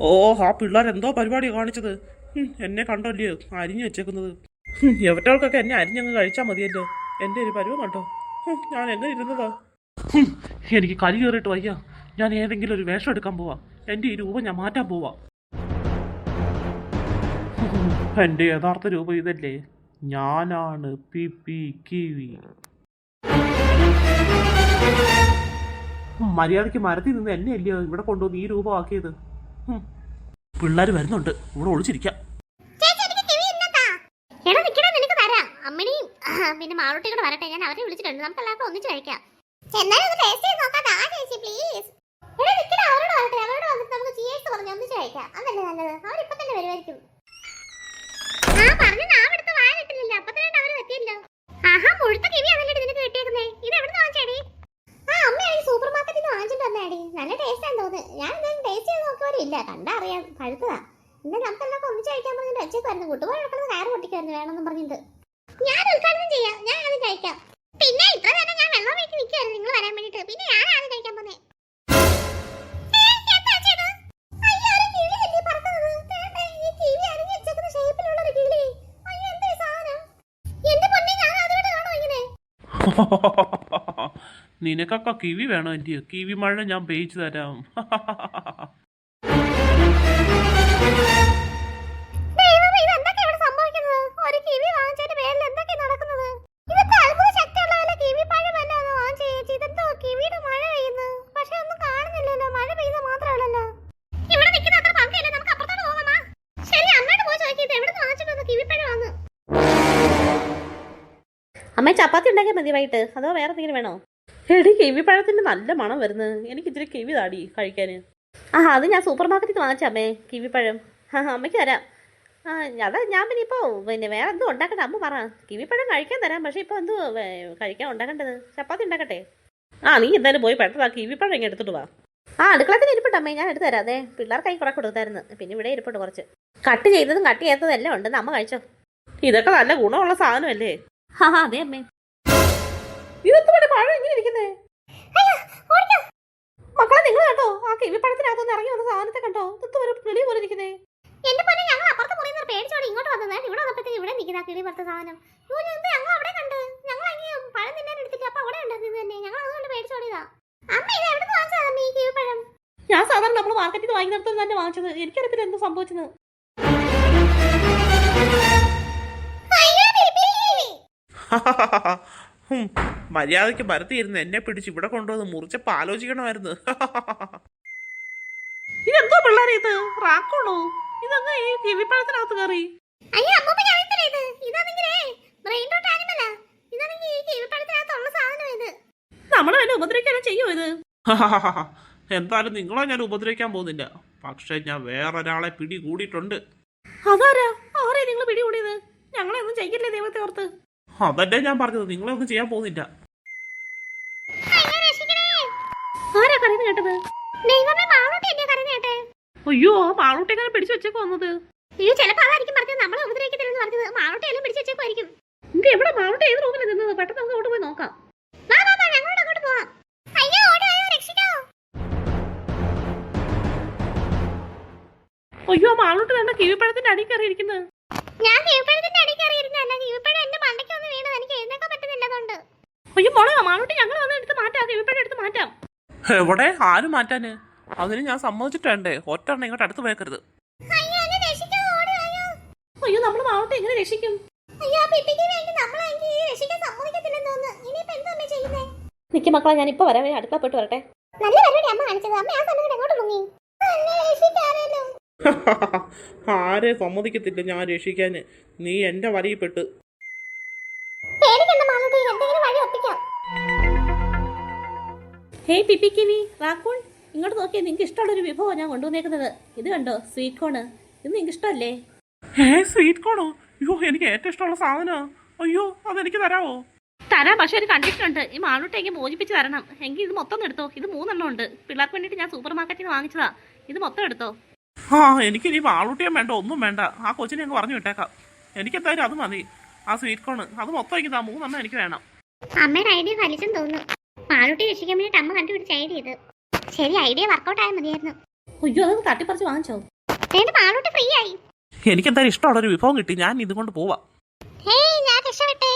ഓ, ആ പിള്ളേരെന്തോ പരിപാടിയാണ് കാണിച്ചത്. എന്നെ കണ്ടല്ലേ അരിഞ്ഞു വെച്ചേക്കുന്നത്. എവറ്റകൾക്കൊക്കെ എന്നെ അരിഞ്ഞങ്ങ് കഴിച്ചാൽ മതിയല്ലോ. എൻ്റെ ഒരു പരുവം കണ്ടോ. ഞാൻ എങ്ങനെ ഇരുന്നതാ. എനിക്ക് കലി കയറിയിട്ട് വയ്യ. ഞാൻ ഏതെങ്കിലും ഒരു വേഷം എടുക്കാൻ പോവാ. എൻ്റെ ഈ രൂപം ഞാൻ മാറ്റാൻ പോവാ. എൻ്റെ യഥാർത്ഥ രൂപം ഇതല്ലേ. ഞാനാണ് പി കിവി. മര്യാദയ്ക്ക് മരത്തിൽ നിന്ന് എന്നെ അല്ലയോ ഇവിടെ കൊണ്ടുവന്ന് ഈ രൂപമാക്കിയത്. പിള്ളേർ വരുന്നുണ്ട്, ഇവിടെ ഒളിച്ചിരിക്കാം. പിന്നെ മാളൂട്ടി കൂടെ വരട്ടെ, ഞാൻ അവരെ വിളിച്ചിട്ടുണ്ട്. നമുക്ക് എല്ലാവർക്കും ഒന്നിച്ച് കഴിക്കാം. സൂപ്പർ മാർക്കറ്റിൽ നിന്ന് വാങ്ങിച്ചിട്ട് വന്നേടി. നല്ല ടേസ്റ്റ് ആണെന്ന് തോന്നുന്നു. ഞാൻ എന്തായാലും ടേസ്റ്റ് ചെയ്ത് നോക്കിയവരില്ല, കണ്ടാ അറിയാം പഴുത്തതാ. എന്താ നമുക്കെല്ലാം ഒന്നിച്ച് കഴിക്കാൻ പറഞ്ഞിട്ട് ഒച്ചയ്ക്കായിരുന്നു. കുട്ടുപോയി കിടക്കുന്നത് കയറ് പൊട്ടിക്കായിരുന്നു വേണമെന്നും പറഞ്ഞിട്ട്. ഞാൻ ഉദ്ഘാടനം ചെയ്യാം, ഞാൻ ആദ്യം കഴിക്കാം. പിന്നെ ഇത്ര നേരം ഞാൻ വെള്ളം വീട്ടി നിൽക്കുമായിരുന്നു നിങ്ങൾ വരാൻ വേണ്ടിട്ട്. പിന്നെ ഞാൻ ആദ്യം കഴിക്കാൻ പോന്നെ. നിനക്കൊക്കെ കിവി വേണോ? എൻ്റെ കിവി മഴ ഞാൻ പേയിച്ചു തരാം. അമ്മ ചപ്പാത്തി ഉണ്ടാക്കിയാൽ മതി വൈകിട്ട്, അതോ വേറെ എന്തെങ്കിലും വേണോ? എടി, കിവി പഴത്തിന്റെ നല്ല മണം വരുന്നത്. എനിക്ക് ഇച്ചിരി കിവി താടി കഴിക്കാൻ. അത് ഞാൻ സൂപ്പർ മാർക്കറ്റിൽ വാങ്ങിച്ചമ്മേ കിവിപ്പഴം. അമ്മയ്ക്ക് തരാം. അതാ ഞാൻ പിന്നെ ഇപ്പോൾ വേറെ എന്തോ ഉണ്ടാക്കട്ടെ അമ്മ പറ. കിവിപ്പഴം കഴിക്കാൻ തരാം, പക്ഷേ ഇപ്പോൾ എന്തോ കഴിക്കാൻ ഉണ്ടാക്കേണ്ടത്? ചപ്പാത്തി ഉണ്ടാക്കട്ടെ. നീ എന്തായാലും പോയി പെട്ടെന്ന് കിവിപ്പഴം ഇങ്ങനെ എടുത്തിട്ട് വാ. അടുക്കളത്തിൽ ഇരിപ്പുണ്ട് അമ്മേ, ഞാൻ എടുത്തു തരാം. അതെ, പിള്ളേർക്ക് കൈ കുറെ കൊടുത്തായിരുന്നു. പിന്നെ ഇവിടെ ഇരിപ്പുണ്ട് കുറച്ച്. കട്ട് ചെയ്തതും കട്ട് ചെയ്യാത്തതും എല്ലാം ഉണ്ട്. അമ്മ കഴിച്ചോ. ഇതൊക്കെ നല്ല ഗുണമുള്ള സാധനമല്ലേ? അതെ അമ്മേ. ഇതെത്ര പഴം ഇങ്ങനെ ഇരിക്കുന്നേ? മക്കളെ നിങ്ങൾ കേട്ടോ, ആ കിവിപ്പഴത്തിനകത്തൊന്ന് ഇറങ്ങി വന്ന സാധനത്തെ കണ്ടോ? ഇതൊക്കെ ഒരു കിളി പോലെ ഇരിക്കുന്നേ. എന്റെ പോലെ ഞങ്ങൾ അപ്പുറത്ത് മുറിയുന്ന പേടിച്ചോടെ ഇങ്ങോട്ട് വന്നത്. ഇവിടെ വന്നപ്പോഴത്തേക്ക് ഇവിടെ നിൽക്കുന്ന കിളി പോലത്തെ സാധനം ഞങ്ങൾ അവിടെ കണ്ട്. ഞങ്ങൾ അങ്ങനെ പഴം തിന്നാൻ എടുത്തിട്ട് അപ്പൊ അവിടെ ഉണ്ടായിരുന്നു തന്നെ. ഞങ്ങൾ അതുകൊണ്ട് പേടിച്ചോടിയതാ. അമ്മ ഇത് എവിടെ നിന്ന് വാങ്ങിച്ചതാ ഈ കിവിപ്പഴം? ഞാൻ സാധാരണ നമ്മൾ മാർക്കറ്റിൽ നിന്ന് വാങ്ങിയിടത്ത് തന്നെ വാങ്ങിച്ചത്. എനിക്കറിയത്തില്ല എന്ത് സംഭവിച്ചത്. മര്യാദയ്ക്ക് മരത്തിയിരുന്ന് എന്നെ പിടിച്ച് ഇവിടെ കൊണ്ടുവന്ന് മുറിച്ചപ്പോ ആലോചിക്കണമായിരുന്നു. ഇതെന്തോ പിള്ളേരെ ഇത്? റാക്കോണോ? ഇതെന്താ ഈ കിവിപ്പഴത്തിനകത്ത് കയറി? നമ്മളെ എന്നെ ഉപദ്രവിക്കാനും ചെയ്യോ ഇത്? എന്തായാലും നിങ്ങളെ ഞാൻ ഉപദ്രവിക്കാൻ പോകുന്നില്ല. പക്ഷെ ഞാൻ വേറൊരാളെ പിടികൂടിയിട്ടുണ്ട്. അതാരാ? ആരെ നിങ്ങൾ പിടികൂടിയത്? ഞങ്ങളെ ഒന്നും ചെയ്യില്ലേ ദൈവത്തെ ഓർത്ത്? അതല്ലേ ഞാൻ പറഞ്ഞത്, നിങ്ങളെ ഒന്നും ചെയ്യാൻ പോകുന്നില്ല. അയ്യോ, മാളൂട്ടി എങ്ങനെ പിടിച്ചു വെച്ചേക്ക് വന്നത്? എവിടെ മാളൂട്ടി ഏത് റൂമിൽ നിന്നത്? പെട്ടെന്ന് നമുക്ക് അങ്ങോട്ട് പോയി നോക്കാം. അയ്യോ, മാളൂട്ടി തന്നെ കിവിപ്പഴത്തിന്റെ അടി കയറിയിരിക്കുന്നത്. അയ്യോ മോളെ, മാളൂട്ടി ഞങ്ങൾ വന്ന് എടുത്ത് മാറ്റാം. കിവിപ്പഴം എടുത്ത് മാറ്റാം. എവിടെ? ആരും മാറ്റാന്? അതിന് ഞാൻ സമ്മതിച്ചിട്ടേ. ഒറ്റ ഇങ്ങോട്ട് അടുത്ത് പോയേക്കരുത്. അയ്യോ, നമ്മൾ മാളൂട്ടി എങ്ങനെ രക്ഷിക്കും? നിക്ക് മക്കളെ, ഞാൻ ഇപ്പൊ വരാവേ. അടുക്കള പോയിട്ട് വരട്ടെ. ആരെ സമ്മതിക്കത്തില്ല ഞാൻ രക്ഷിക്കാന്. നീ എന്റെ വലയിൽപ്പെട്ട്. ഹേയ് പിപ്പി കിവി റാക്കൂൺ, ഇങ്ങോട്ട് നോക്കിയാൽ നിങ്ങൾക്ക് ഇഷ്ടമുള്ളൊരു വിഭവം ഞാൻ കൊണ്ടുവന്നേക്കുന്നത്. ഇത് കണ്ടോ, സ്വീറ്റ് കോണ്. ഇത് നിങ്ങൾക്ക് ഇഷ്ടമല്ലേ? സ്വീറ്റ് കോണോ? അയ്യോ, എനിക്ക് ഏറ്റവും ഇഷ്ടമുള്ള സാധനമാ. അയ്യോ, അതെനിക്ക് തരാമോ? തരാം, പക്ഷെ ഒരു കണ്ടീഷൻ ഉണ്ട്. ഈ മാളൂട്ടേക്ക് മോചിപ്പിച്ച് തരണം. എങ്കിൽ ഇത് മൊത്തം എടുത്തോ. ഇത് 3 എണ്ണം ഉണ്ട്. പിള്ളേർക്ക് വേണ്ടിയിട്ട് ഞാൻ സൂപ്പർ മാർക്കറ്റിൽ നിന്ന് വാങ്ങിച്ചതാ. ഇത് മൊത്തം എടുത്തോ. എനിക്ക് ഇനി മാളൂട്ടിയും വേണ്ട, ഒന്നും വേണ്ട. ആ കൊച്ചിനെ അങ്ങ് പറഞ്ഞു വിട്ടേക്കാം. എനിക്കെന്തായാലും അത് മതി. ആ സ്വീറ്റ് കോണ് അത് മൊത്തം എനിക്ക് 3 എണ്ണം എനിക്ക് വേണം. അമ്മയുടെ ഐഡിയ ഫലിച്ചെന്ന് തോന്നുന്നു. മാളൂട്ടി രക്ഷിക്കാൻ വേണ്ടിയിട്ട് അമ്മ കണ്ടുപിടിച്ച ഐഡിയ ഇത്. ശരി, ഐഡിയ വർക്കൗട്ട് ആയാൽ മതിയായിരുന്നു. അയ്യോ അത് തട്ടിപ്പറിച്ച് വാങ്ങിച്ചോ? പാലോട്ട് ഫ്രീ ആയി. എനിക്കെന്തായാലും ഇഷ്ടമുള്ളൊരു വിഭവം കിട്ടി, ഞാൻ ഇതുകൊണ്ട് പോവാം. ഹേയ് ഞാൻ രക്ഷപ്പെട്ടെ.